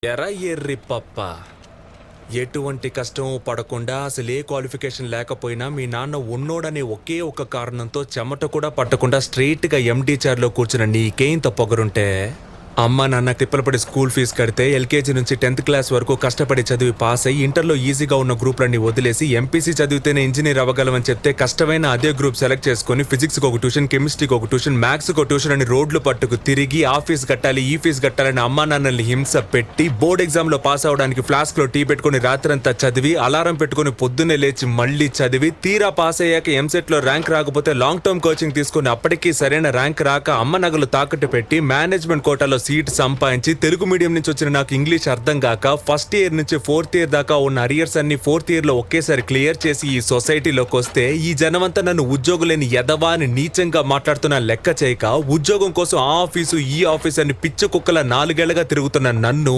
ఎర్ర ఎర్రి పప్ప, ఎటువంటి కష్టం పడకుండా అసలు ఏ క్వాలిఫికేషన్ లేకపోయినా మీ నాన్న ఉన్నోడనే ఒకే ఒక కారణంతో చెమట కూడా పట్టకుండా స్ట్రైట్గా ఎండి చైర్లో కూర్చున్న నీకేంత పొగరుంటే అమ్మ నాన్న తిప్పలపడి స్కూల్ ఫీజు కడితే ఎల్కేజీ నుంచి 10th క్లాస్ వరకు కష్టపడి చదివి పాస్ అయ్యి ఇంటర్లో ఈజీగా ఉన్న గ్రూప్లన్నీ వదిలేసి ఎంపీసీ చదివితేనే ఇంజనీర్ అవ్వగలమని చెప్తే కష్టమైన అదే గ్రూప్ సెలెక్ట్ చేసుకుని ఫిజిక్స్కి ఒక ట్యూషన్, కెమిస్ట్రీకి ఒక ట్యూషన్, మ్యాథ్స్కి ఒక ట్యూషన్ అని రోడ్లు పట్టుకు తిరిగి ఆ ఫీజు కట్టాలి ఈ ఫీజు కట్టాలని అమ్మా నాన్నల్ని హింస పెట్టి బోర్డ్ ఎగ్జామ్లో పాస్ అవడానికి ఫ్లాస్క్లో టీ పెట్టుకుని రాత్రంతా చదివి అలారం పెట్టుకుని పొద్దున్నే లేచి మళ్ళీ చదివి తీరా పాస్ అయ్యాక ఎంసెట్లో ర్యాంక్ రాకపోతే లాంగ్ టర్మ్ కోచింగ్ తీసుకుని అప్పటికీ సరైన ర్యాంక్ రాక అమ్మ నగలు తాకట్టు పెట్టి మేనేజ్మెంట్ కోటాలో సీట్ సంపాదించి తెలుగు మీడియం నుంచి వచ్చిన నాకు ఇంగ్లీష్ అర్థం కాక ఫస్ట్ ఇయర్ నుంచి 4th ఇయర్ దాకా ఉన్న అరియర్స్ అన్ని 4th ఇయర్ లో ఒకేసారి క్లియర్ చేసి ఈ సొసైటీలోకి వస్తే ఈ జనమంతా నన్ను ఉద్యోగులేని ఎదవా అని నీచంగా మాట్లాడుతున్న లెక్క చేయక ఉద్యోగం కోసం ఆ ఆఫీసు ఈ ఆఫీస్ అని పిచ్చ కుక్కల 4 ఏళ్లుగా తిరుగుతున్న నన్ను